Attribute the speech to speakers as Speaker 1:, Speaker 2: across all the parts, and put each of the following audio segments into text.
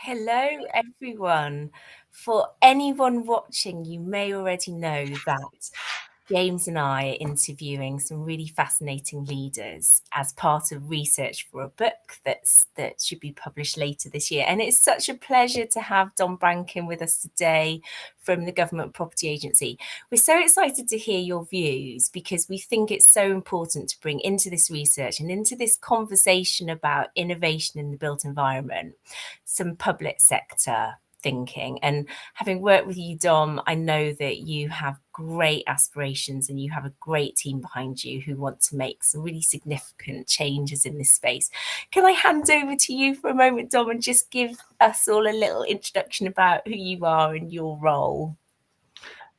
Speaker 1: Hello, everyone. For anyone watching, you may already know that James and I are interviewing some really fascinating leaders as part of research for a book that should be published later this year. And it's such a pleasure to have Dom Brankin with us today from the Government Property Agency. We're so excited to hear your views because we think it's so important to bring into this research and into this conversation about innovation in the built environment some public sector thinking. And having worked with you, Dom, I know that you have great aspirations and you have a great team behind you who want to make some really significant changes in this space. Can I hand over to you for a moment, Dom, and just give us all a little introduction about who you are and your role?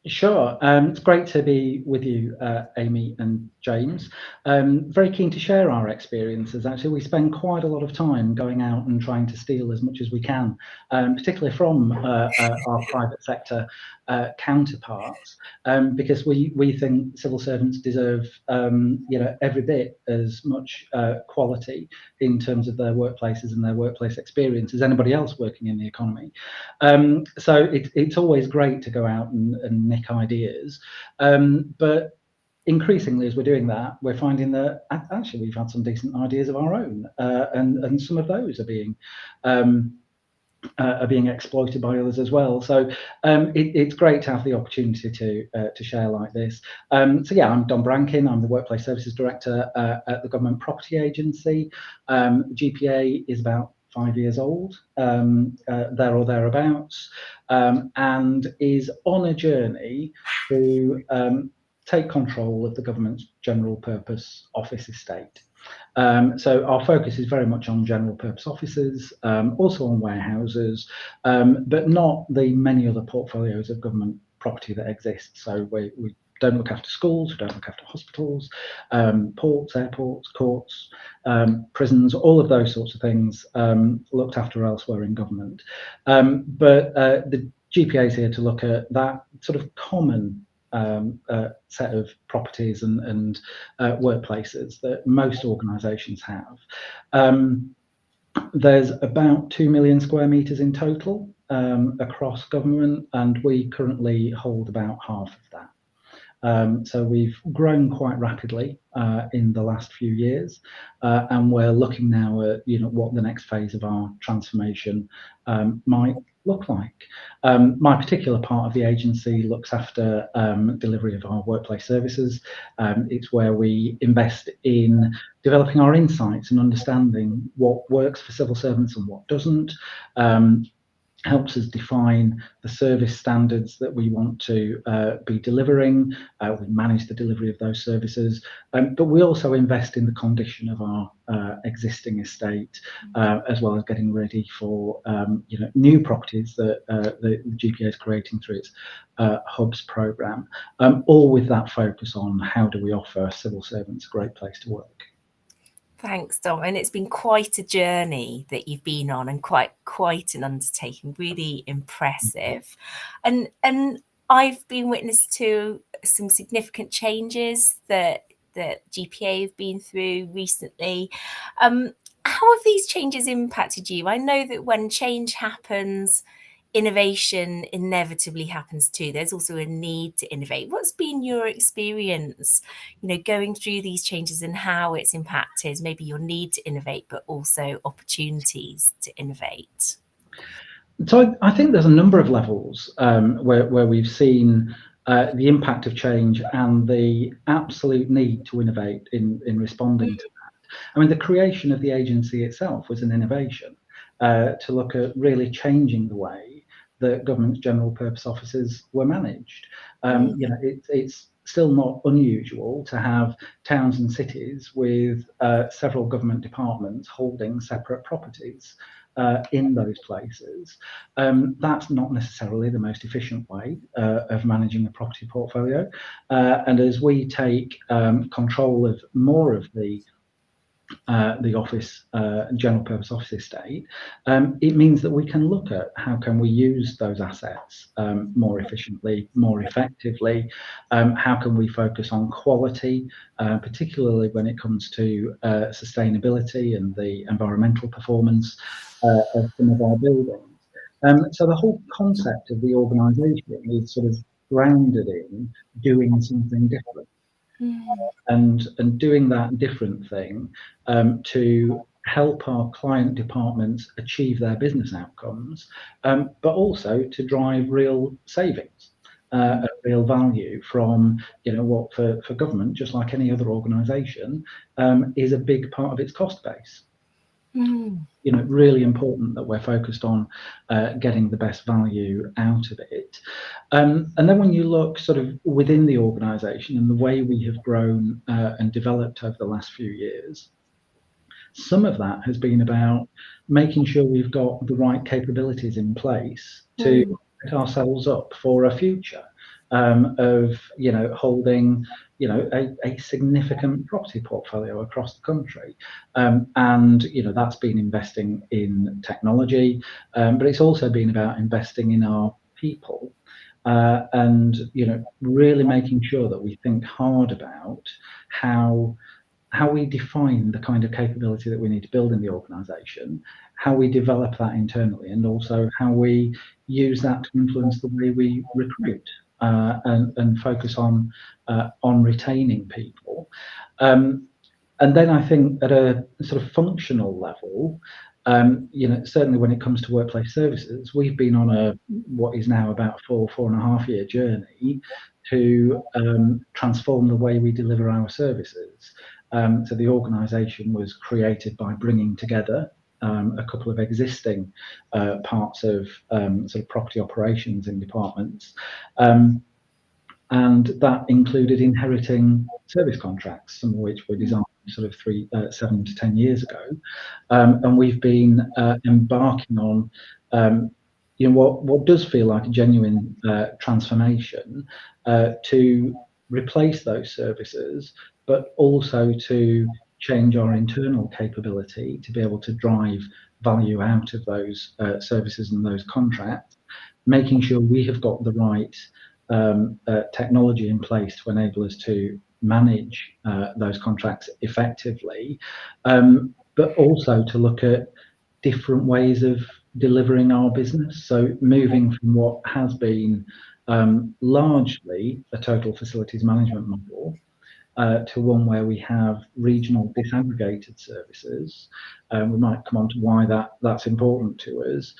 Speaker 2: Sure. It's great to be with you, Amy and James. Very keen to share our experiences. Actually, we spend quite a lot of time going out and trying to steal as much as we can, particularly from our private sector counterparts, because we think civil servants deserve every bit as much quality in terms of their workplaces and their workplace experience as anybody else working in the economy. So it's always great to go out and nick ideas, but increasingly as we're doing that, we're finding that actually we've had some decent ideas of our own, and some of those are being exploited by others as well. So it's great to have the opportunity to share like this. So yeah, I'm Dom Brankin. I'm the Workplace Services Director at the Government Property Agency. GPA is about 5 years old, there or thereabouts, and is on a journey to take control of the government's general purpose office estate. So our focus is very much on general purpose offices, also on warehouses, but not the many other portfolios of government property that exist. So we don't look after schools, we don't look after hospitals, ports, airports, courts, prisons, all of those sorts of things looked after elsewhere in government. But the GPA is here to look at that sort of common set of properties and workplaces that most organisations have. There's about 2 million square metres in total across government, and we currently hold about half of that. So we've grown quite rapidly in the last few years, and we're looking now at what the next phase of our transformation might look like. My particular part of the agency looks after delivery of our workplace services. It's where we invest in developing our insights and understanding what works for civil servants and what doesn't. Helps us define the service standards that we want to be delivering. We manage the delivery of those services, but we also invest in the condition of our existing estate, as well as getting ready for new properties that the GPA is creating through its hubs programme, all with that focus on how do we offer civil servants a great place to work.
Speaker 1: Thanks, Dom. And it's been quite a journey that you've been on, and quite an undertaking, really impressive. And I've been witness to some significant changes that GPA have been through recently. How have these changes impacted you? I know that when change happens, innovation inevitably happens too. There's also a need to innovate. What's been your experience, going through these changes and how it's impacted maybe your need to innovate, but also opportunities to innovate?
Speaker 2: So I think there's a number of levels where we've seen the impact of change and the absolute need to innovate in responding to that. I mean, the creation of the agency itself was an innovation to look at really changing the way that government's general purpose offices were managed. It's still not unusual to have towns and cities with several government departments holding separate properties in those places. That's not necessarily the most efficient way of managing a property portfolio. And as we take control of more of the office, general purpose office estate, it means that we can look at how can we use those assets more efficiently, more effectively, how can we focus on quality, particularly when it comes to sustainability and the environmental performance of some of our buildings. So the whole concept of the organisation is sort of grounded in doing something different, and doing that different thing to help our client departments achieve their business outcomes, but also to drive real savings. Real value from, what for government, just like any other organisation, is a big part of its cost base. Really important that we're focused on getting the best value out of it. And then when you look sort of within the organisation and the way we have grown and developed over the last few years, some of that has been about making sure we've got the right capabilities in place to set ourselves up for a future of, holding, a significant property portfolio across the country. And, that's been investing in technology, but it's also been about investing in our people. And, really making sure that we think hard about how we define the kind of capability that we need to build in the organisation, how we develop that internally, and also how we use that to influence the way we recruit and focus on retaining people. And then I think at a sort of functional level, certainly when it comes to workplace services, we've been on what is now about 4.5 year journey to transform the way we deliver our services. So the organisation was created by bringing together a couple of existing parts of sort of property operations in departments. And that included inheriting service contracts, some of which were designed sort of 7 to 10 years ago. And we've been embarking on what does feel like a genuine transformation to replace those services, but also to change our internal capability to be able to drive value out of those services and those contracts, making sure we have got the right technology in place to enable us to manage those contracts effectively, but also to look at different ways of delivering our business. So moving from what has been largely a total facilities management model to one where we have regional disaggregated services. We might come on to why that's important to us,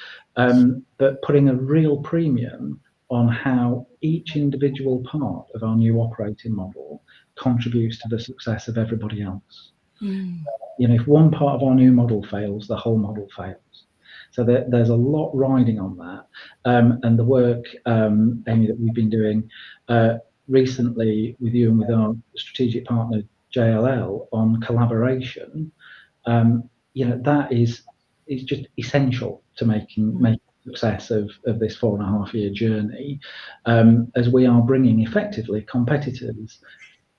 Speaker 2: but putting a real premium on how each individual part of our new operating model contributes to the success of everybody else. If one part of our new model fails, the whole model fails. So there's a lot riding on that. And the work, Amy, that we've been doing recently with you and with our strategic partner, JLL, on collaboration, that is just essential to making success of this 4.5 year journey, as we are bringing effectively competitors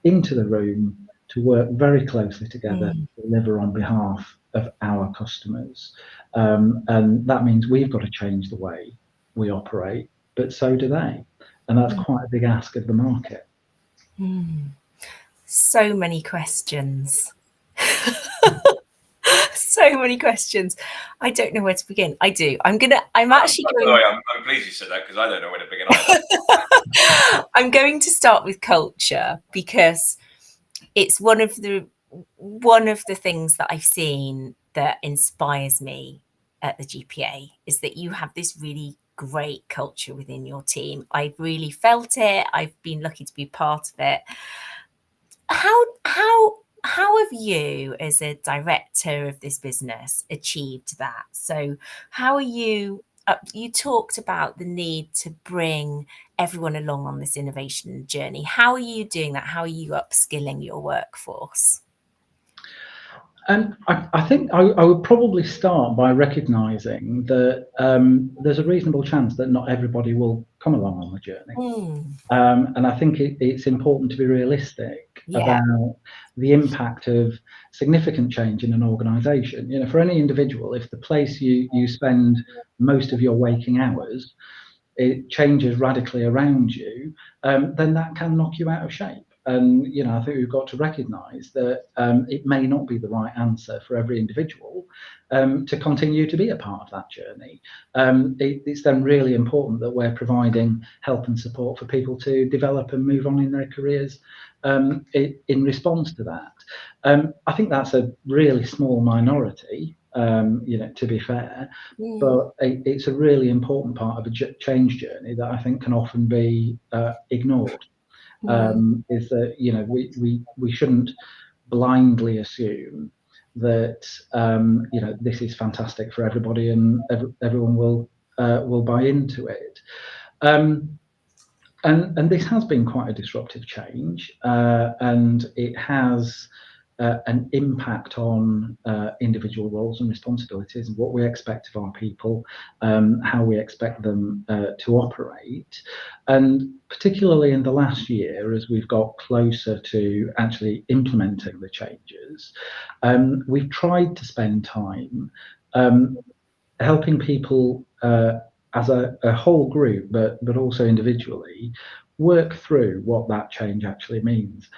Speaker 2: into the room to work very closely together to deliver on behalf of our customers. And that means we've got to change the way we operate, but so do they. And that's quite a big ask of the market.
Speaker 1: So many questions. So many questions. I don't know where to begin. I do. I'm actually going.
Speaker 3: I'm pleased you said that because I don't know where to begin either.
Speaker 1: I'm going to start with culture because it's one of the things that I've seen that inspires me at the GPA is that you have this really great culture within your team. I've really felt it. I've been lucky to be part of it. How have you, as a director of this business, achieved that? So how are you? You talked about the need to bring everyone along on this innovation journey. How are you doing that? How are you upskilling your workforce?
Speaker 2: And I think I would probably start by recognising that there's a reasonable chance that not everybody will come along on the journey. And I think it's important to be realistic about the impact of significant change in an organisation. For any individual, if the place you spend most of your waking hours, it changes radically around you, then that can knock you out of shape. And I think we've got to recognise that it may not be the right answer for every individual to continue to be a part of that journey. It's then really important that we're providing help and support for people to develop and move on in their careers in response to that. I think that's a really small minority, to be fair, but it's a really important part of a change journey that I think can often be ignored. Is that we shouldn't blindly assume that this is fantastic for everybody and everyone will buy into it. And this has been quite a disruptive change, and it has an impact on individual roles and responsibilities and what we expect of our people, how we expect them to operate. And particularly in the last year, as we've got closer to actually implementing the changes, we've tried to spend time helping people as a whole group, but also individually, work through what that change actually means.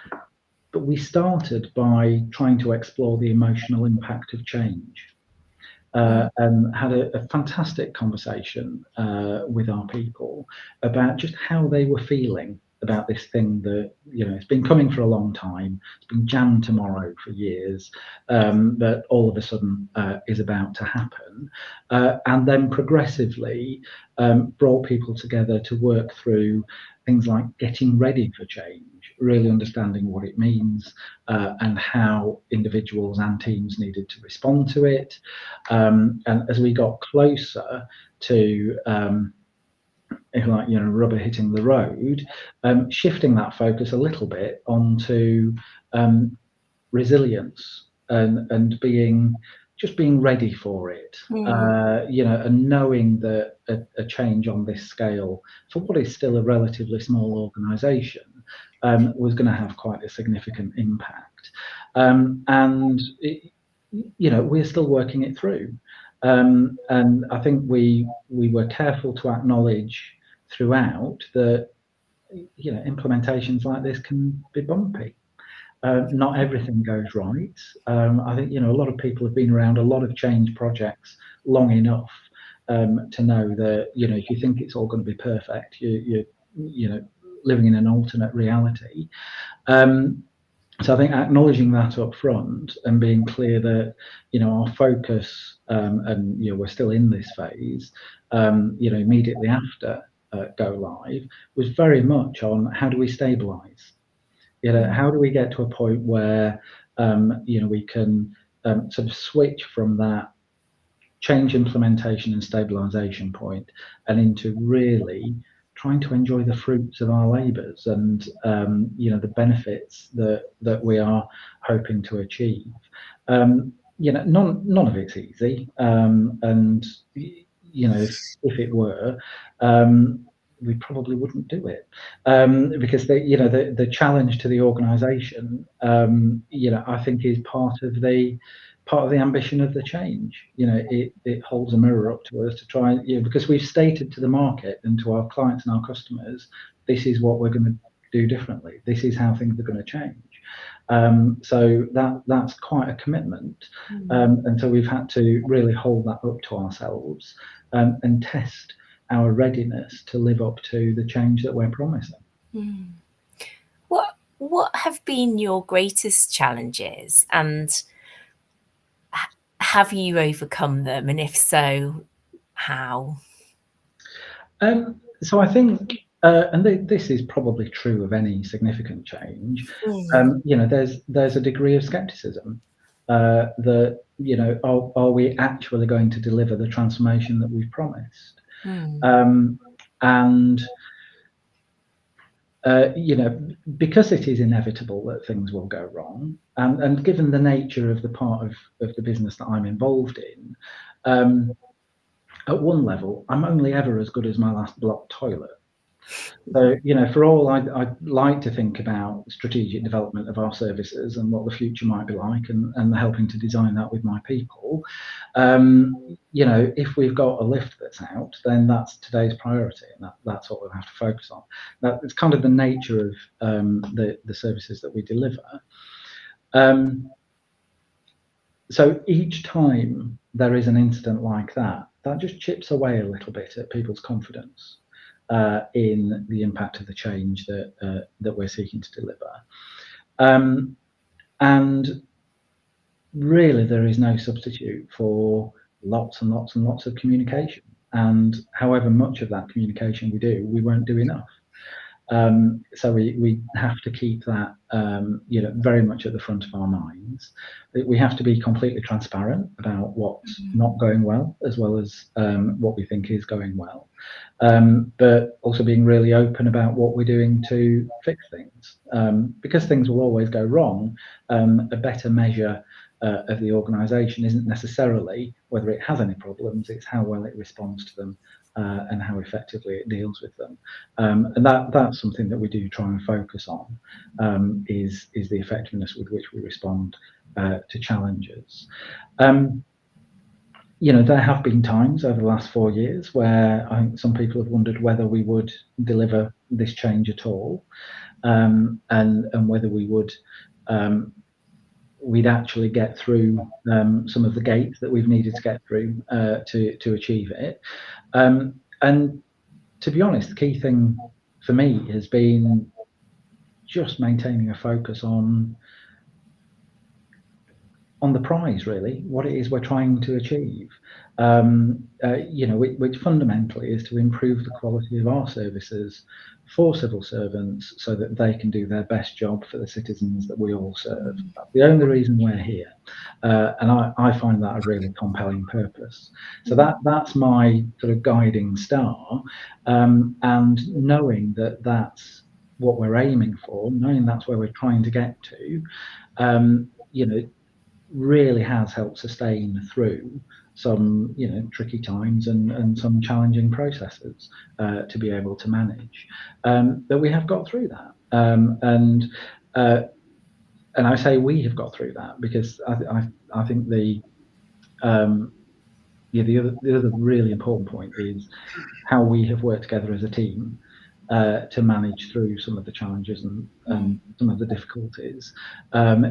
Speaker 2: But we started by trying to explore the emotional impact of change, and had a fantastic conversation with our people about just how they were feeling about this thing that it's been coming for a long time. It's been jammed tomorrow for years, but all of a sudden is about to happen, and then progressively brought people together to work through things like getting ready for change, really understanding what it means, and how individuals and teams needed to respond to it. And as we got closer to if you like, rubber hitting the road, shifting that focus a little bit onto resilience and being ready for it, and knowing that a change on this scale for what is still a relatively small organisation was going to have quite a significant impact, and we're still working it through, and I think we were careful to acknowledge throughout that implementations like this can be bumpy. Not everything goes right. I think a lot of people have been around a lot of change projects long enough to know that if you think it's all going to be perfect, you're living in an alternate reality. So I think acknowledging that up front and being clear that our focus, and we're still in this phase, immediately after go live, was very much on how do we stabilize. How do we get to a point where we can sort of switch from that change implementation and stabilization point and into really trying to enjoy the fruits of our labours and the benefits that we are hoping to achieve. None of it's easy, and if it were, we probably wouldn't do it, because the challenge to the organisation, I think, is part of the ambition of the change. It holds a mirror up to us to try, because we've stated to the market and to our clients and our customers, this is what we're going to do differently. This is how things are going to change. So that's quite a commitment, and so we've had to really hold that up to ourselves and test our readiness to live up to the change that we're promising.
Speaker 1: What have been your greatest challenges, and have you overcome them, and if so, how?
Speaker 2: So I think, and this is probably true of any significant change, there's a degree of skepticism that are we actually going to deliver the transformation that we've promised? And because it is inevitable that things will go wrong, and given the nature of the part of the business that I'm involved in, at one level, I'm only ever as good as my last blocked toilet. So, you know, for all I'd like to think about strategic development of our services and what the future might be like, and helping to design that with my people, you know, if we've got a lift that's out, then that's today's priority, and that's what we'll have to focus on. That it's kind of the nature of the services that we deliver. So each time there is an incident like that, that just chips away a little bit at people's confidence in the impact of the change that we're seeking to deliver. And really, there is no substitute for lots and lots and lots of communication. And however much of that communication we do, we won't do enough. So we have to keep that, you know, very much at the front of our minds. We have to be completely transparent about what's not going well as what we think is going well, but also being really open about what we're doing to fix things, because things will always go wrong. A better measure of the organisation isn't necessarily whether it has any problems, it's how well it responds to them and how effectively it deals with them. And that's something that we do try and focus on, is the effectiveness with which we respond to challenges. You know, there have been times over the last 4 years where I think some people have wondered whether we would deliver this change at all, and whether we would we'd actually get through some of the gates that we've needed to get through to achieve it. And to be honest, the key thing for me has been just maintaining a focus on the prize, really, what it is we're trying to achieve, you know, which fundamentally is to improve the quality of our services for civil servants so that they can do their best job for the citizens that we all serve. That's the only reason we're here, and I find that a really compelling purpose. So that's my sort of guiding star, and knowing that that's what we're aiming for, knowing that's where we're trying to get to, you know, really has helped sustain through some, you know, tricky times and some challenging processes to be able to manage. But we have got through that, and I say we have got through that because I think the other really important point is how we have worked together as a team to manage through some of the challenges and some of the difficulties,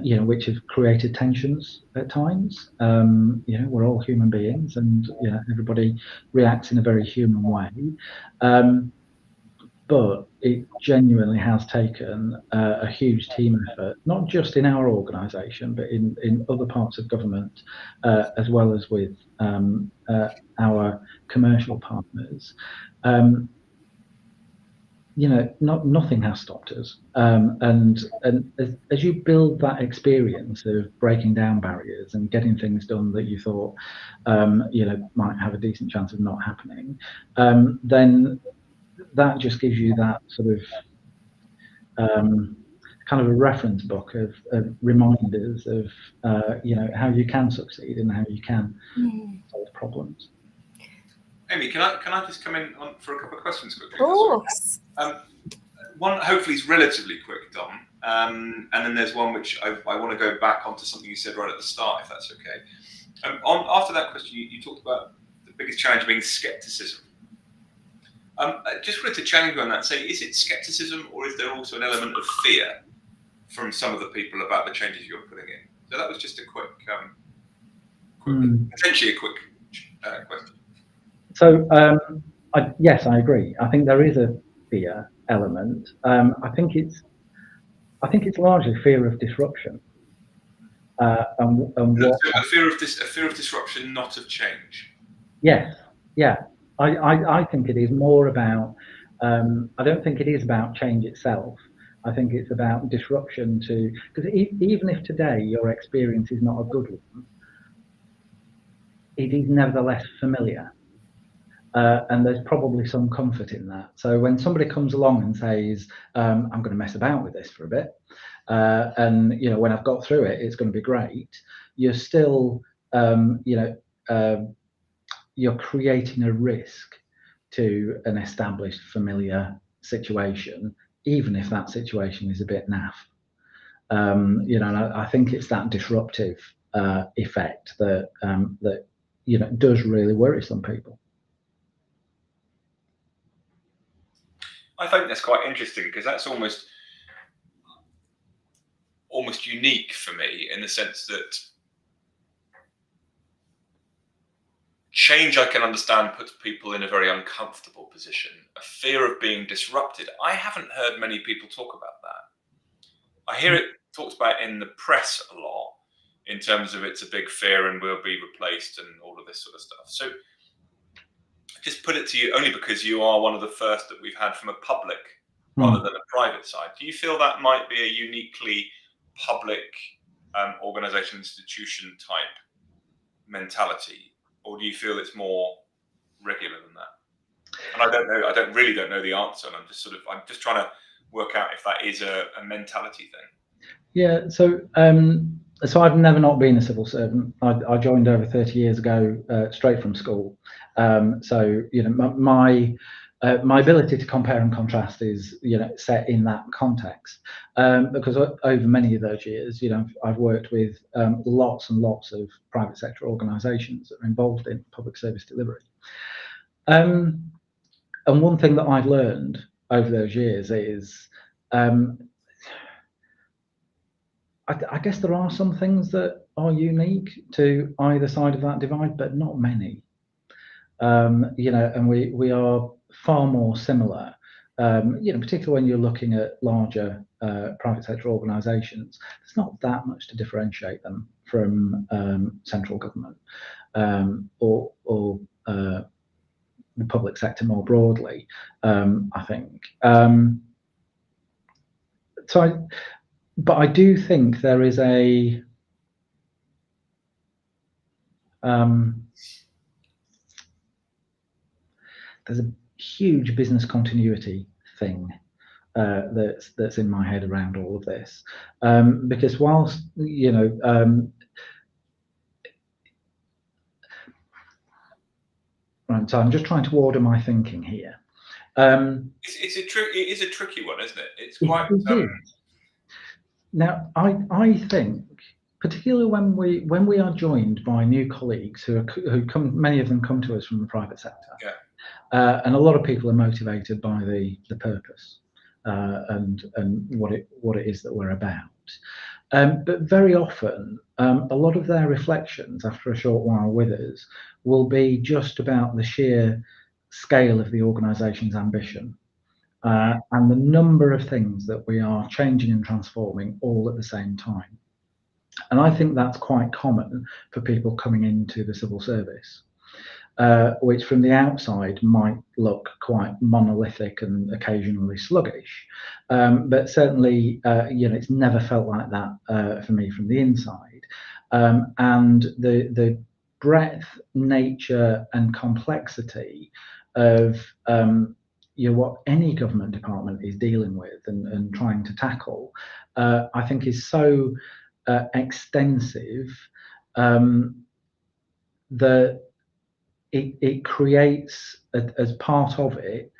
Speaker 2: you know, which have created tensions at times. You know, we're all human beings, and you know, everybody reacts in a very human way. But it genuinely has taken a huge team effort, not just in our organisation, but in other parts of government, as well as with our commercial partners. You know, nothing has stopped us, and as you build that experience of breaking down barriers and getting things done that you thought, you know, might have a decent chance of not happening, then that just gives you that sort of kind of a reference book of reminders of you know, how you can succeed and how you can solve problems.
Speaker 3: Amy, can I just come in for a couple of questions quickly?
Speaker 1: Of course.
Speaker 3: One hopefully is relatively quick, Dom, and then there's one which I want to go back onto something you said right at the start, if that's okay. After that question, you talked about the biggest challenge being scepticism. I just wanted to challenge you on that and say, is it scepticism or is there also an element of fear from some of the people about the changes you're putting in? So that was just a quick potentially a quick question.
Speaker 2: So yes, I agree. I think there is a fear element. I think it's largely fear of disruption. And what
Speaker 3: a fear of disruption, not of change.
Speaker 2: Yes, yeah. I think it is more about. I don't think it is about change itself. I think it's about disruption to, because even if today your experience is not a good one, it is nevertheless familiar. And there's probably some comfort in that. So when somebody comes along and says, I'm going to mess about with this for a bit, and you know, when I've got through it, it's going to be great, you're still, you know, you're creating a risk to an established, familiar situation, even if that situation is a bit naff. You know, and I think it's that disruptive effect that that you know does really worry some people.
Speaker 3: I think that's quite interesting, because that's almost unique for me, in the sense that change, I can understand, puts people in a very uncomfortable position. A fear of being disrupted. I haven't heard many people talk about that. I hear it talked about in the press a lot, in terms of it's a big fear and we'll be replaced and all of this sort of stuff. So just put it to you, only because you are one of the first that we've had from a public rather than a private side. Do you feel that might be a uniquely public organisation, institution type mentality, or do you feel it's more regular than that? And I don't know. I really don't know the answer, and I'm just trying to work out if that is a mentality thing.
Speaker 2: Yeah. So so I've never not been a civil servant. I joined over 30 years ago, straight from school. So you know, my ability to compare and contrast is, you know, set in that context, because over many of those years, you know, I've worked with lots and lots of private sector organisations that are involved in public service delivery. And one thing that I've learned over those years is, I guess there are some things that are unique to either side of that divide, but not many. You know, and we are far more similar. You know, particularly when you're looking at larger private sector organisations, there's not that much to differentiate them from central government or the public sector more broadly. I think. But I do think there is a there's a huge business continuity thing that's in my head around all of this, because whilst, you know, right, so I'm just trying to order my thinking here.
Speaker 3: It is a tricky one, isn't it? It's quite.
Speaker 2: Now, I think, particularly when we are joined by new colleagues who come, many of them come to us from the private sector,
Speaker 3: yeah.
Speaker 2: And a lot of people are motivated by the purpose and what it is that we're about. But very often, a lot of their reflections after a short while with us will be just about the sheer scale of the organisation's ambition. And the number of things that we are changing and transforming all at the same time. And I think that's quite common for people coming into the civil service, which from the outside might look quite monolithic and occasionally sluggish. But certainly, you know, it's never felt like that for me from the inside. And the breadth, nature and complexity of you know, what any government department is dealing with and trying to tackle, I think is so extensive that it creates, as part of it,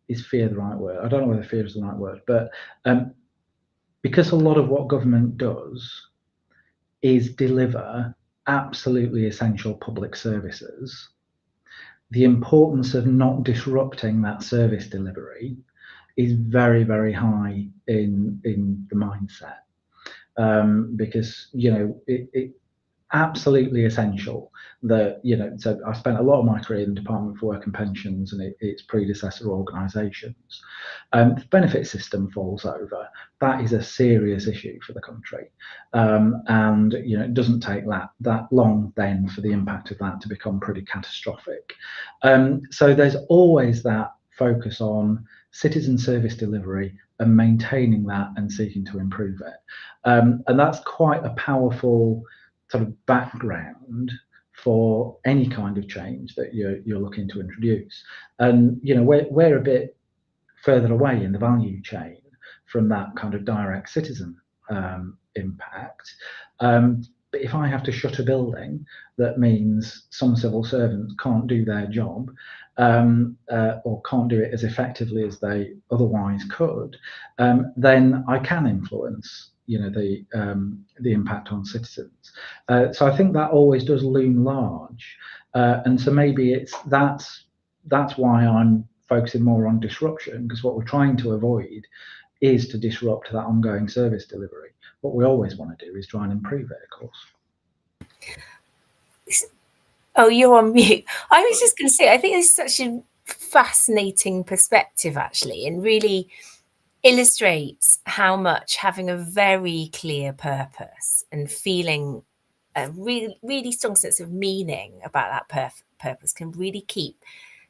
Speaker 2: is fear the right word? I don't know whether fear is the right word, but because a lot of what government does is deliver absolutely essential public services, the importance of not disrupting that service delivery is very, very high in the mindset, because, you know, it absolutely essential that, you know, so I spent a lot of my career in the Department for Work and Pensions and its predecessor organisations. The benefit system falls over. That is a serious issue for the country, and, you know, it doesn't take that long then for the impact of that to become pretty catastrophic. So there's always that focus on citizen service delivery and maintaining that and seeking to improve it, and that's quite a powerful sort of background for any kind of change that you're looking to introduce. And, you know, we're a bit further away in the value chain from that kind of direct citizen impact. But if I have to shut a building, that means some civil servants can't do their job, or can't do it as effectively as they otherwise could, then I can influence, the impact on citizens. So I think that always does loom large, and so maybe that's why I'm focusing more on disruption, because what we're trying to avoid is to disrupt that ongoing service delivery. What we always want to do is try and improve it, of course.
Speaker 1: Oh, you're on mute. I was just going to say, I think it's such a fascinating perspective, actually, and really illustrates how much having a very clear purpose and feeling a really, really strong sense of meaning about that purpose can really keep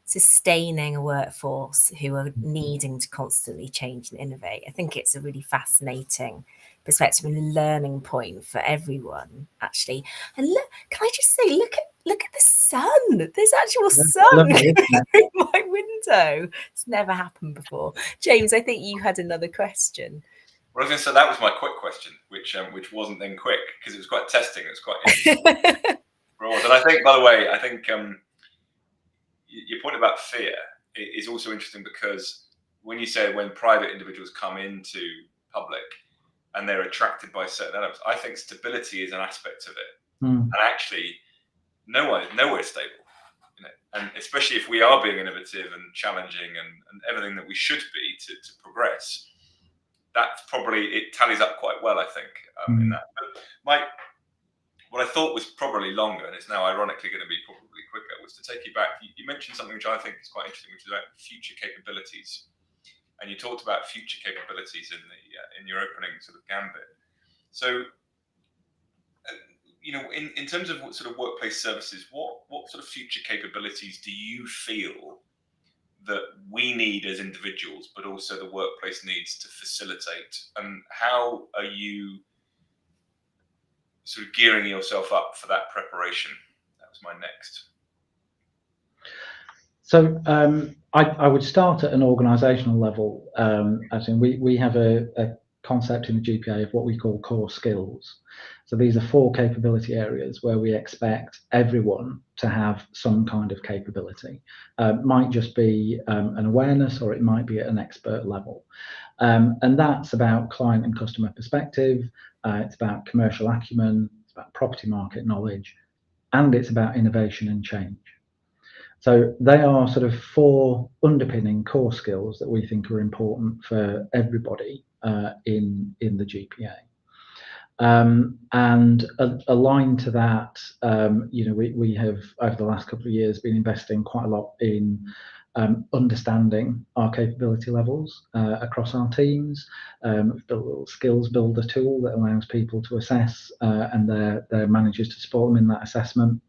Speaker 1: sustaining a workforce who are needing to constantly change and innovate. I think it's a really fascinating perspective and a learning point for everyone, actually. And look, can I just say, look at the sun. There's actual sun through my window. It's never happened before. James, I think you had another question.
Speaker 3: Well, I was going to say that was my quick question, which wasn't then quick, because it was quite testing. It was quite interesting. And I think, by the way, your point about fear is also interesting, because when you say when private individuals come into public and they're attracted by certain elements, I think stability is an aspect of it. And actually, nowhere's stable. And especially if we are being innovative and challenging and everything that we should be to progress, that's probably, it tallies up quite well, I think, in that. But what I thought was probably longer, and it's now ironically going to be probably quicker, was to take you back. You mentioned something which I think is quite interesting, which is about future capabilities. And you talked about future capabilities in your opening sort of gambit. So, in terms of what sort of workplace services, what sort of future capabilities do you feel that we need as individuals, but also the workplace needs to facilitate? And how are you sort of gearing yourself up for that preparation? That was my next.
Speaker 2: So I would start at an organisational level. As in, we have a concept in the GPA of what we call core skills. So these are 4 capability areas where we expect everyone to have some kind of capability. Might just be an awareness, or it might be at an expert level. And that's about client and customer perspective. It's about commercial acumen. It's about property market knowledge, and it's about innovation and change. So they are sort of 4 underpinning core skills that we think are important for everybody in the GPA. And aligned to that, we have over the last couple of years been investing quite a lot in understanding our capability levels across our teams. We've built a little skills builder tool that allows people to assess and their managers to support them in that assessment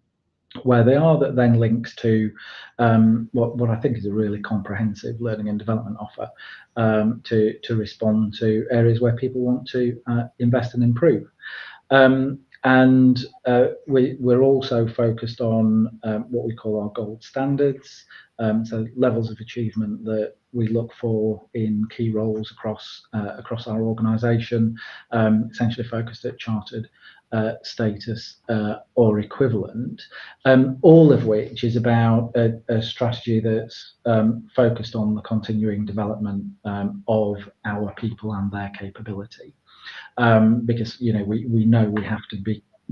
Speaker 2: where they are, that then links to what I think is a really comprehensive learning and development offer to respond to areas where people want to invest and improve. And we're also focused on what we call our gold standards, so levels of achievement that we look for in key roles across our organisation, essentially focused at chartered status or equivalent, all of which is about a strategy that's focused on the continuing development of our people and their capability. Because we know we have to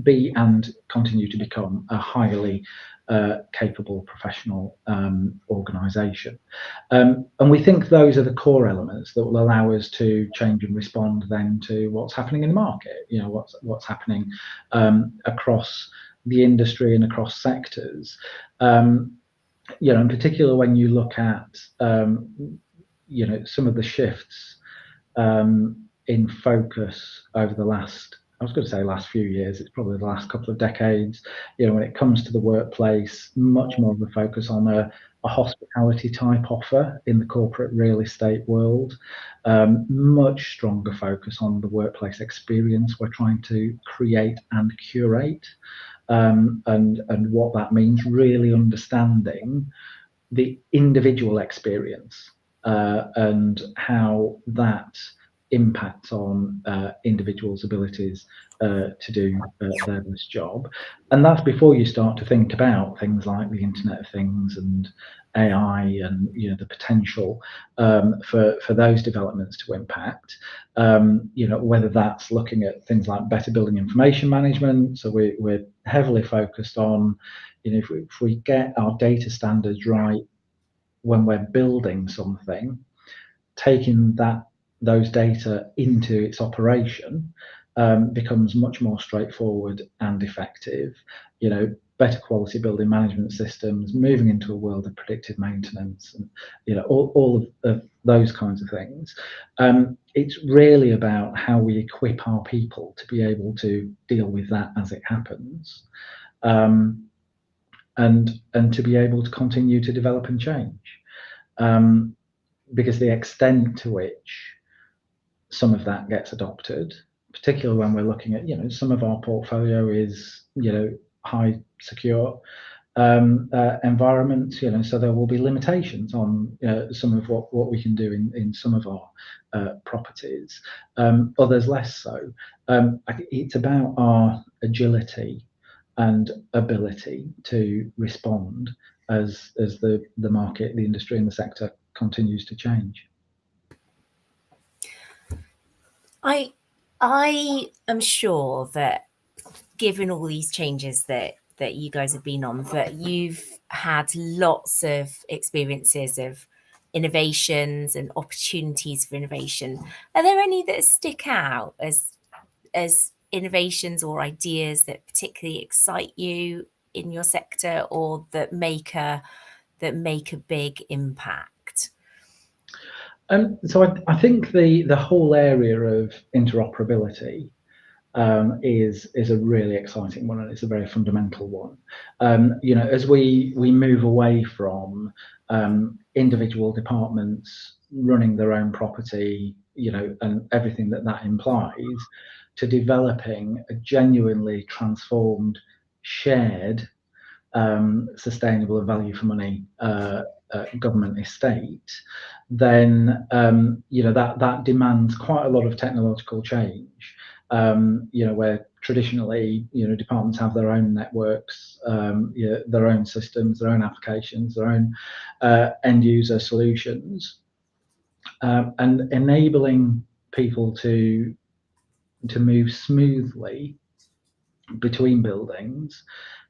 Speaker 2: be and continue to become a highly capable professional organisation, and we think those are the core elements that will allow us to change and respond then to what's happening in the market. What's happening across the industry and across sectors. In particular, when you look at some of the shifts in focus over the last, I was going to say last few years, it's probably the last couple of decades, when it comes to the workplace, much more of a focus on a hospitality type offer in the corporate real estate world, much stronger focus on the workplace experience we're trying to create and curate, and what that means, really understanding the individual experience and how that impacts on individuals' abilities to do their best job. And that's before you start to think about things like the Internet of Things and AI and the potential for those developments to impact. Whether that's looking at things like better building information management. So we're heavily focused on, if we get our data standards right when we're building something, taking those data into its operation becomes much more straightforward and effective. Better quality building management systems, moving into a world of predictive maintenance, and all of those kinds of things. It's really about how we equip our people to be able to deal with that as it happens, and to be able to continue to develop and change. Because the extent to which some of that gets adopted, particularly when we're looking at, some of our portfolio is, high secure environments, so there will be limitations on some of what we can do in some of our properties, others less so. It's about our agility and ability to respond as the market, the industry and the sector continues to change.
Speaker 1: I am sure that given all these changes that you guys have been on, that you've had lots of experiences of innovations and opportunities for innovation. Are there any that stick out as innovations or ideas that particularly excite you in your sector, or that make a big impact?
Speaker 2: So I think the whole area of interoperability is a really exciting one, and it's a very fundamental one. As we move away from individual departments running their own property, and everything that implies, to developing a genuinely transformed, shared, sustainable and value for money government estate, then that demands quite a lot of technological change. Where traditionally, departments have their own networks, their own systems, their own applications, their own end user solutions, and enabling people to move smoothly between buildings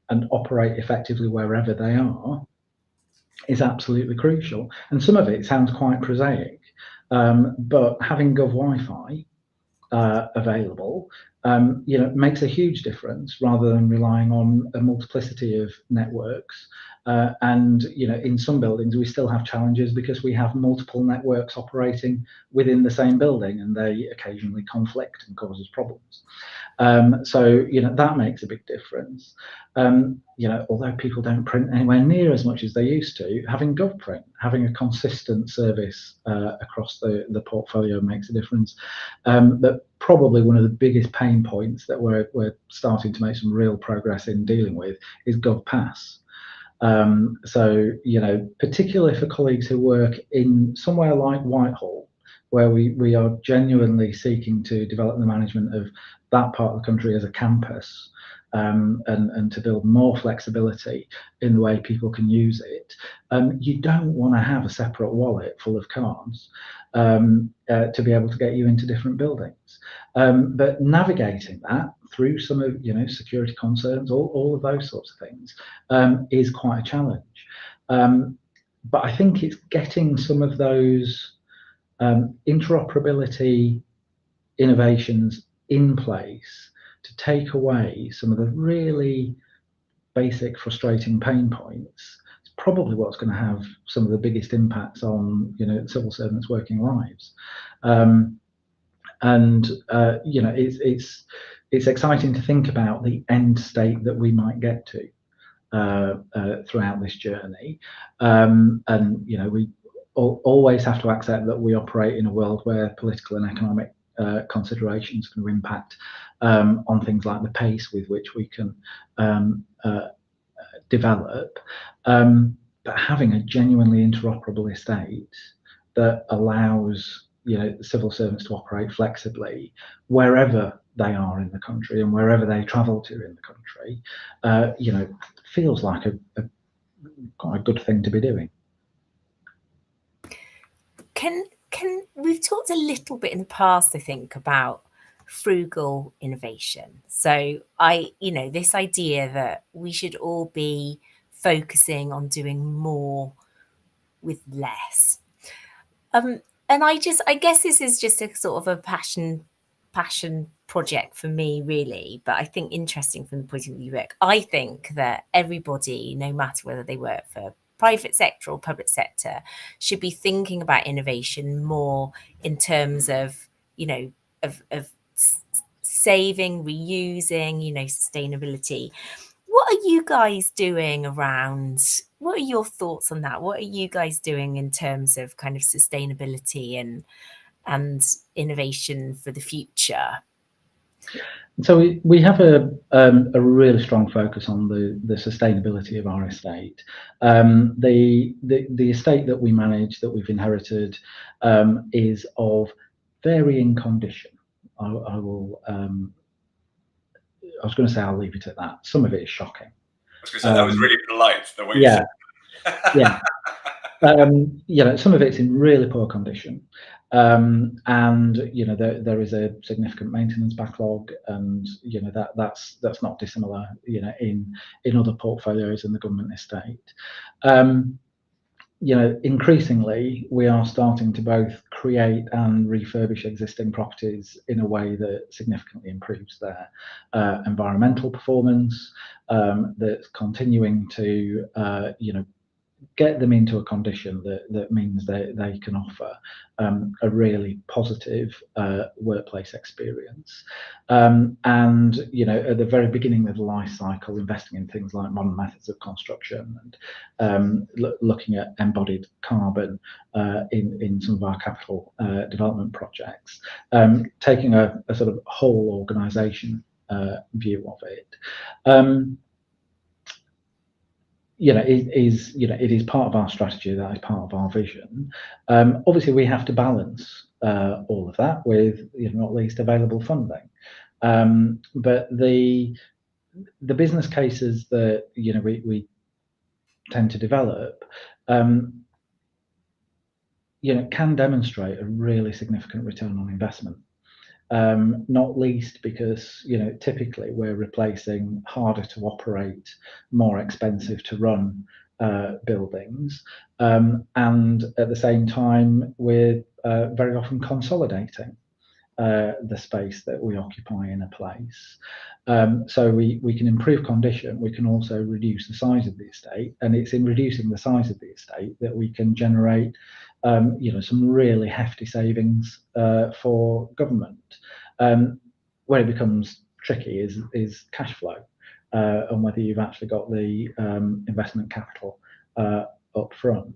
Speaker 2: and operate effectively wherever they are is absolutely crucial. And some of it sounds quite prosaic, but having Gov Wi-Fi available, makes a huge difference, rather than relying on a multiplicity of networks. And in some buildings we still have challenges because we have multiple networks operating within the same building, and they occasionally conflict and causes problems. So that makes a big difference. Although people don't print anywhere near as much as they used to, having GovPrint, having a consistent service across the portfolio makes a difference. But probably one of the biggest pain points that we're starting to make some real progress in dealing with is GovPass. So particularly for colleagues who work in somewhere like Whitehall, where we are genuinely seeking to develop the management of that part of the country as a campus, and to build more flexibility in the way people can use it. You don't want to have a separate wallet full of cards to be able to get you into different buildings. But navigating that through some of security concerns, all of those sorts of things, is quite a challenge. But I think it's getting some of those interoperability innovations in place to take away some of the really basic frustrating pain points. It's probably what's going to have some of the biggest impacts on civil servants' working lives. It's exciting to think about the end state that we might get to throughout this journey. We always have to accept that we operate in a world where political and economic considerations can impact on things like the pace with which we can develop. But having a genuinely interoperable estate that allows civil servants to operate flexibly wherever they are in the country and wherever they travel to in the country, feels like quite a good thing to be doing.
Speaker 1: We've talked a little bit in the past, I think, about frugal innovation. So this idea that we should all be focusing on doing more with less. And I guess this is just a sort of a passion project for me, really. But I think interesting from the point of view, Rick, I think that everybody, no matter whether they work for private sector or public sector, should be thinking about innovation more in terms of, of saving, reusing, sustainability. What are you guys doing around? What are your thoughts on that? What are you guys doing in terms of kind of sustainability and innovation for the future?
Speaker 2: So we have a really strong focus on the sustainability of our estate. The estate that we manage, that we've inherited, is of varying condition. I was going to say I'll leave it at that. Some of it is shocking.
Speaker 3: I was going to say that was really polite. The way you
Speaker 2: said
Speaker 3: it.
Speaker 2: Yeah. Some of it's in really poor condition, and there is a significant maintenance backlog, and that's not dissimilar, in other portfolios in the government estate. Increasingly we are starting to both create and refurbish existing properties in a way that significantly improves their environmental performance, that's continuing to get them into a condition that means they can offer a really positive workplace experience. And at the very beginning of the life cycle, investing in things like modern methods of construction and looking at embodied carbon in some of our capital development projects, taking a sort of whole organisation view of it. It is part of our strategy, that is part of our vision. Obviously, we have to balance all of that with, not least, available funding. But the business cases that we tend to develop, can demonstrate a really significant return on investment. Not least because typically we're replacing harder to operate, more expensive to run buildings, and at the same time we're very often consolidating the space that we occupy in a place. So we can improve condition, we can also reduce the size of the estate, and it's in reducing the size of the estate that we can generate some really hefty savings for government. Where it becomes tricky is cash flow, and whether you've actually got the investment capital up front.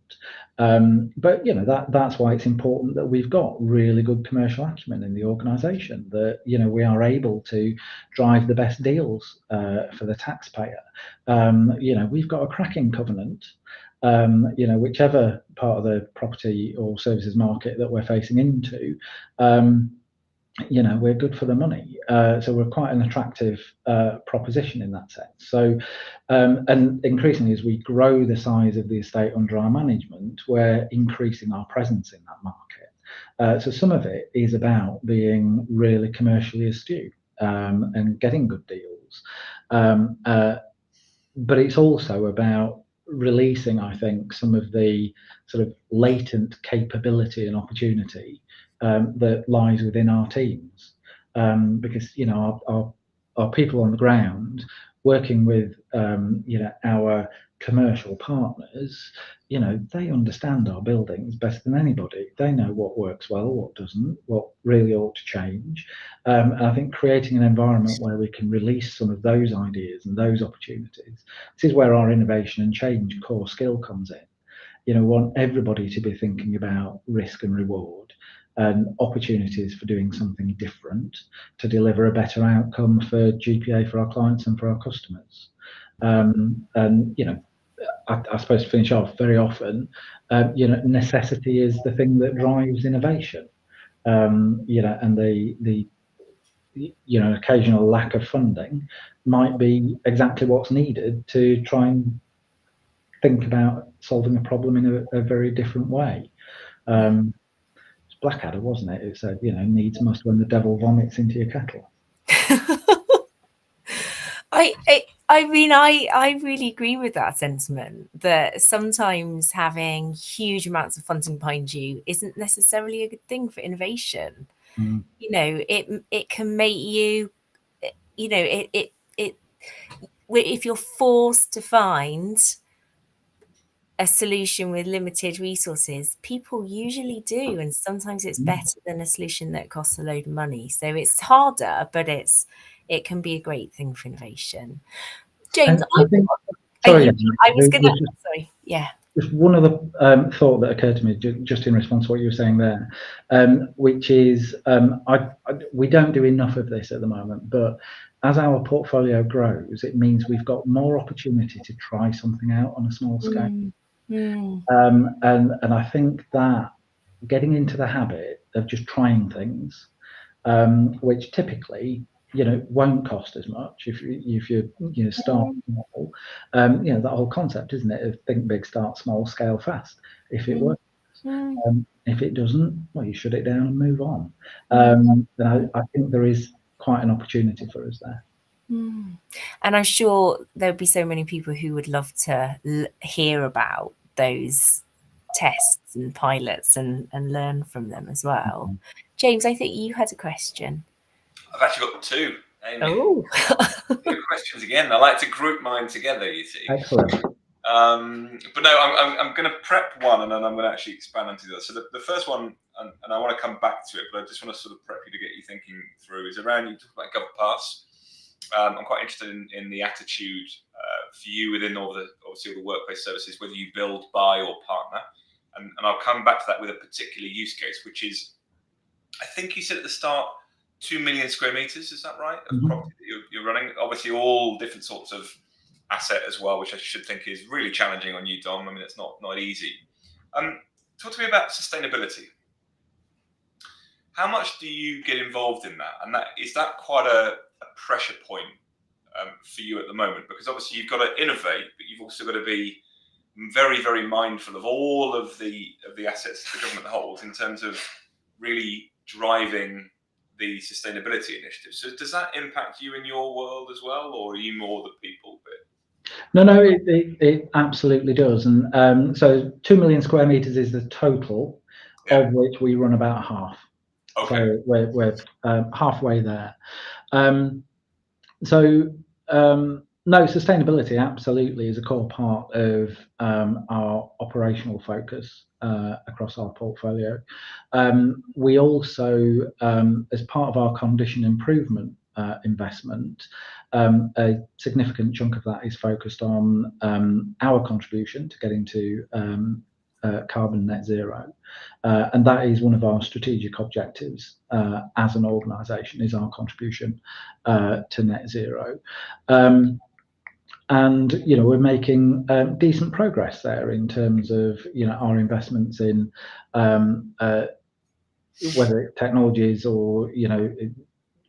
Speaker 2: But that's why it's important that we've got really good commercial acumen in the organisation, that we are able to drive the best deals for the taxpayer. We've got a cracking covenant. Whichever part of the property or services market that we're facing into, we're good for the money. So we're quite an attractive proposition in that sense. So, and increasingly, as we grow the size of the estate under our management, we're increasing our presence in that market. So some of it is about being really commercially astute and getting good deals. But it's also about releasing, I think, some of the sort of latent capability and opportunity that lies within our teams, because our people on the ground working with our commercial partners, they understand our buildings better than anybody. They know what works well, what doesn't, what really ought to change. And I think creating an environment where we can release some of those ideas and those opportunities, this is where our innovation and change core skill comes in. We want everybody to be thinking about risk and reward and opportunities for doing something different to deliver a better outcome for GPA, for our clients and for our customers. And I suppose to finish off, very often necessity is the thing that drives innovation. you know, and the you know, occasional lack of funding might be exactly what's needed to try and think about solving a problem in a very different way. It's Blackadder, wasn't it? It said, you know, needs must when the devil vomits into your kettle.
Speaker 1: I mean, I really agree with that sentiment, that sometimes having huge amounts of funding behind you isn't necessarily a good thing for innovation. You know, it can make you, you know, if you're forced to find a solution with limited resources, people usually do, and sometimes it's better than a solution that costs a load of money. So it's harder, but it can be a great thing for innovation. James, sorry, yeah.
Speaker 2: Just one other thought that occurred to me just in response to what you were saying there, which is we don't do enough of this at the moment, but as our portfolio grows, it means we've got more opportunity to try something out on a small scale. And I think that getting into the habit of just trying things, which typically, you know, won't cost as much if you know, start small. You know, that whole concept, isn't it, of think big, start small, scale fast. If it works, if it doesn't, well, you shut it down and move on. And I think there is quite an opportunity for us there.
Speaker 1: And I'm sure there'll be so many people who would love to hear about those tests and pilots and learn from them as well. James, I think you had a question.
Speaker 3: I've actually got two, Amy.
Speaker 1: Oh.
Speaker 3: Two questions again. I like to group mine together, you see.
Speaker 2: Excellent.
Speaker 3: But no, I'm going to prep one and then I'm going to actually expand onto the other. So the first one, and I want to come back to it, but I just want to sort of prep you to get you thinking through, is around, you talk about GovPass. I'm quite interested in the attitude for you within obviously all the workplace services, whether you build, buy or partner. And I'll come back to that with a particular use case, which is, I think you said at the start, 2 million square meters, is that right, of property that you're running? Obviously all different sorts of asset as well, which I should think is really challenging on you, Dom. I mean, it's not easy. Talk to me about sustainability. How much do you get involved in that? And is that quite a pressure point for you at the moment? Because obviously you've got to innovate, but you've also got to be very, very mindful of all of the assets the government holds in terms of really driving the sustainability initiative. So does that impact you in your world as well, or are you more the people bit?
Speaker 2: No, it absolutely does. And so 2 million square meters is the total, of which we run about half. Okay. So we're halfway there. No, sustainability absolutely is a core part of our operational focus across our portfolio. We also, as part of our condition improvement investment, a significant chunk of that is focused on our contribution to getting to carbon net zero, and that is one of our strategic objectives as an organisation, is our contribution to net zero. And you know, we're making decent progress there in terms of, you know, our investments in whether it's technologies or, you know,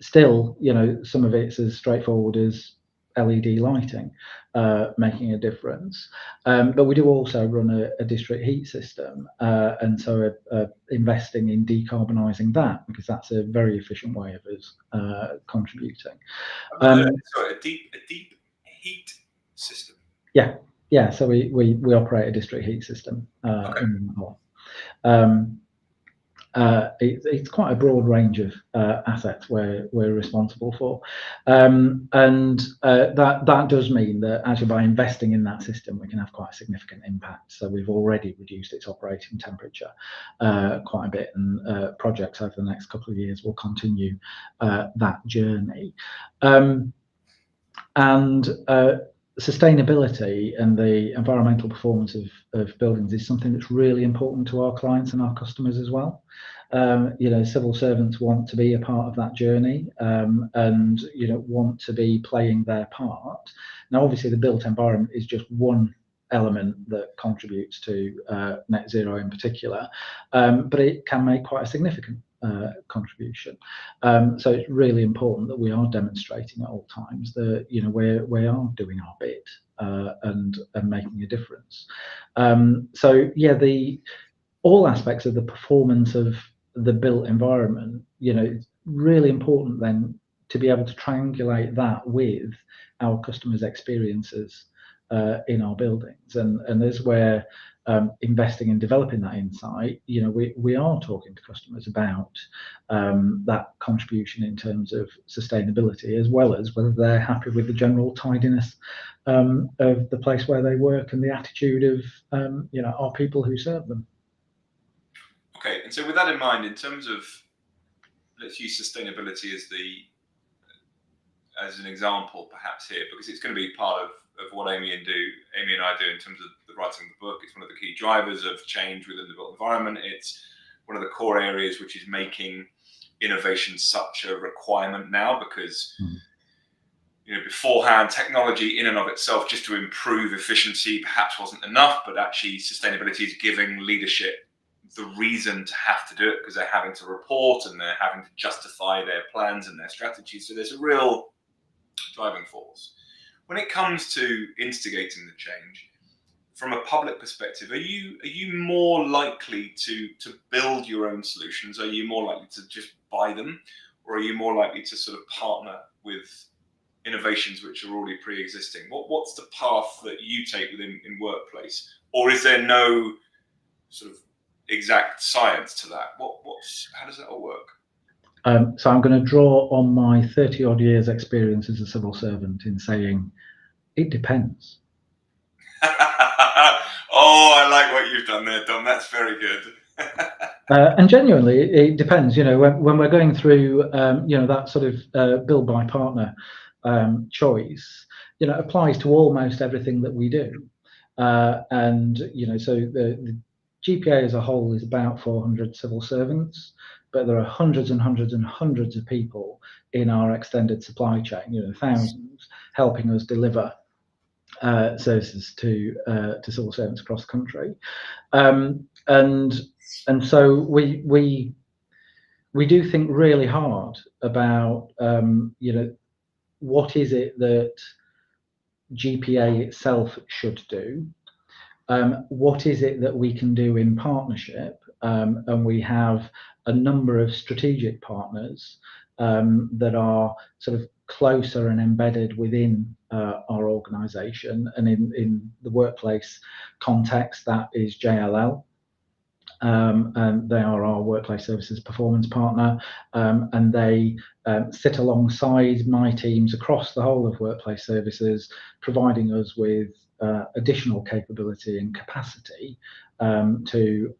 Speaker 2: still, you know, some of it's as straightforward as LED lighting making a difference, but we do also run a district heat system, and so investing in decarbonising that, because that's a very efficient way of us contributing.
Speaker 3: Sorry, a deep heat system.
Speaker 2: Yeah. So we operate a district heat system in the north. It's quite a broad range of assets we're responsible for, and that does mean that actually by investing in that system we can have quite a significant impact. So we've already reduced its operating temperature quite a bit, and projects over the next couple of years will continue that journey. And sustainability and the environmental performance of buildings is something that's really important to our clients and our customers as well. You know, civil servants want to be a part of that journey, and you know, want to be playing their part. Now, obviously, the built environment is just one element that contributes to net zero in particular, but it can make quite a significant contribution. So it's really important that we are demonstrating at all times that we are doing our bit and making a difference. So yeah, all aspects of the performance of the built environment, it's really important then to be able to triangulate that with our customers' experiences in our buildings, and there's where investing in developing that insight, we are talking to customers about that contribution in terms of sustainability, as well as whether they're happy with the general tidiness of the place where they work and the attitude of our people who serve them.
Speaker 3: Okay, and so with that in mind, in terms of, let's use sustainability as an example perhaps here, because it's going to be part of what Amy and I do in terms of the writing of the book. It's one of the key drivers of change within the built environment. It's one of the core areas which is making innovation such a requirement now, because beforehand, technology in and of itself just to improve efficiency perhaps wasn't enough, but actually sustainability is giving leadership the reason to have to do it, because they're having to report and they're having to justify their plans and their strategies. So there's a real driving force. When it comes to instigating the change, from a public perspective, are you more likely to build your own solutions? Are you more likely to just buy them, or are you more likely to sort of partner with innovations which are already pre-existing? What's the path that you take within workplace, or is there no sort of exact science to that? How does that all work?
Speaker 2: So I'm going to draw on my 30-odd years experience as a civil servant in saying it depends.
Speaker 3: Oh, I like what you've done there, Dom. That's very good.
Speaker 2: And genuinely, it depends. When we're going through, that sort of build by partner choice, applies to almost everything that we do. And so the GPA as a whole is about 400 civil servants, but there are hundreds and hundreds and hundreds of people in our extended supply chain, thousands, helping us deliver services to civil servants across the country. And so we do think really hard about what is it that GPA itself should do. What is it that we can do in partnership? And we have a number of strategic partners that are sort of closer and embedded within our organisation. And in the workplace context, that is JLL. And they are our workplace services performance partner, and they sit alongside my teams across the whole of workplace services, providing us with additional capability and capacity to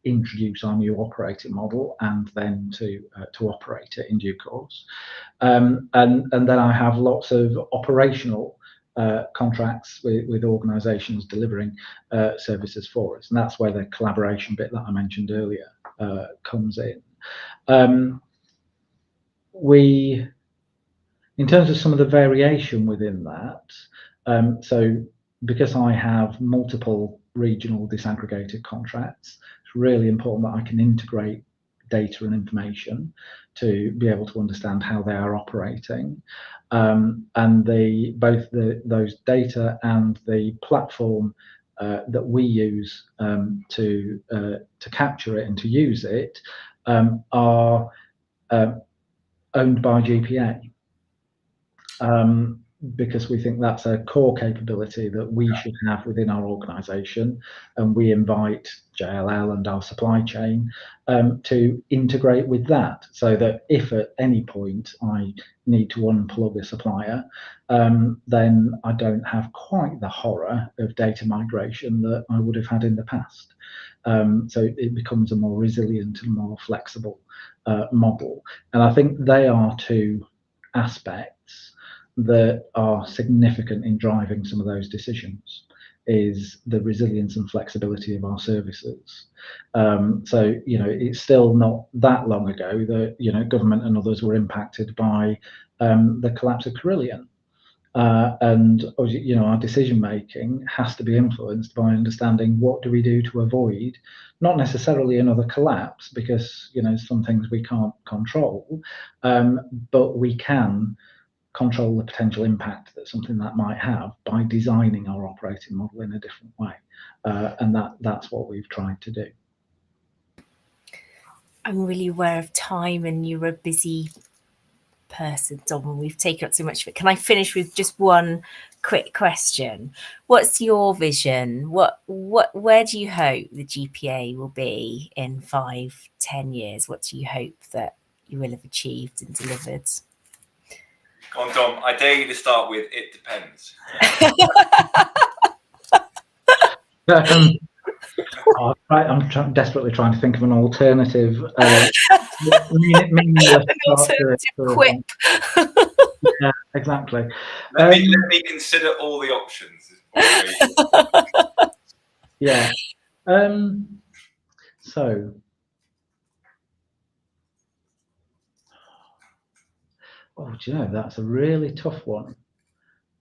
Speaker 2: introduce our new operating model and then to operate it in due course. And then I have lots of operational contracts with organisations delivering services for us, and that's where the collaboration bit that I mentioned earlier comes in. In terms of some of the variation within that, so because I have multiple regional disaggregated contracts, it's really important that I can integrate data and information to be able to understand how they are operating. And both those data and the platform that we use to capture it and to use it are owned by GPA. Because we think that's a core capability that we should have within our organisation, and we invite JLL and our supply chain to integrate with that, so that if at any point I need to unplug a supplier, then I don't have quite the horror of data migration that I would have had in the past. So it becomes a more resilient and more flexible model. And I think they are two aspects that are significant in driving some of those decisions, is the resilience and flexibility of our services. So it's still not that long ago that government and others were impacted by the collapse of Carillion, And our decision making has to be influenced by understanding what do we do to avoid not necessarily another collapse, because some things we can't control, but we can control the potential impact that something that might have by designing our operating model in a different way, and that's what we've tried to do.
Speaker 1: I'm really aware of time, and you're a busy person, Dom, and we've taken up so much of it. Can I finish with just one quick question? What's your vision? Where do you hope the GPA will be in 5-10 years? What do you hope that you will have achieved and delivered?
Speaker 3: Go on, Dom. I dare you to start with "it depends."
Speaker 2: I'm desperately trying to think of an alternative. Meaningless
Speaker 1: quip.
Speaker 2: Yeah, exactly.
Speaker 3: Let me consider all the options.
Speaker 2: Yeah. So, do you know, that's a really tough one.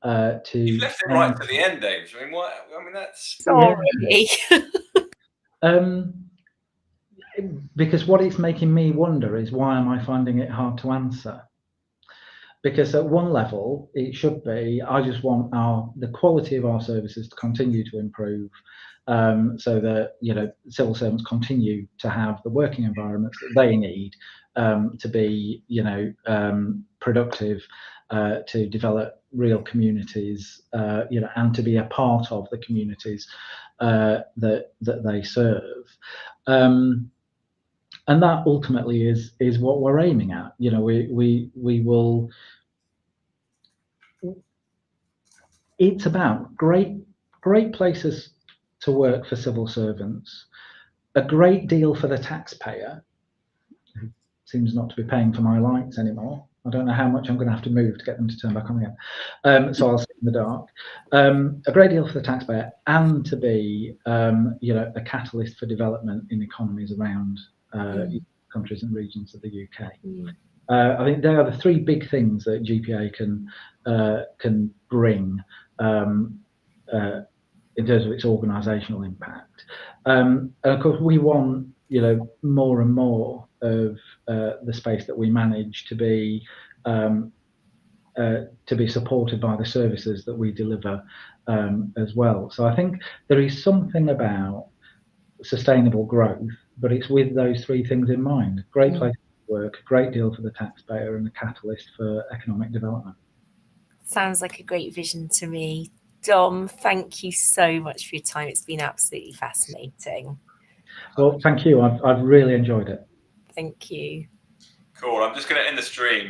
Speaker 3: You've left it right to the end, Dave. I mean, what? I mean, that's
Speaker 1: sorry.
Speaker 2: Because what it's making me wonder is, why am I finding it hard to answer? Because at one level, it should be, I just want the quality of our services to continue to improve, so that civil servants continue to have the working environments that they need to be productive, to develop real communities, and to be a part of the communities that they serve. And that ultimately is what we're aiming at. We will. It's about great places to work for civil servants, a great deal for the taxpayer, who seems not to be paying for my lights anymore. I don't know how much I'm going to have to move to get them to turn back on again. So I'll sit in the dark. A great deal for the taxpayer, and to be, a catalyst for development in economies around countries and regions of the UK. I think there are the three big things that GPA can bring in terms of its organisational impact. And of course, we want more and more of the space that we manage to be supported by the services that we deliver as well. So I think there is something about sustainable growth, but it's with those three things in mind: great place to work, a great deal for the taxpayer, and a catalyst for economic development.
Speaker 1: Sounds like a great vision to me. Dom, thank you so much for your time. It's been absolutely fascinating.
Speaker 2: Well, thank you. I've really enjoyed it.
Speaker 1: Thank you.
Speaker 3: Cool. I'm just going to end the stream.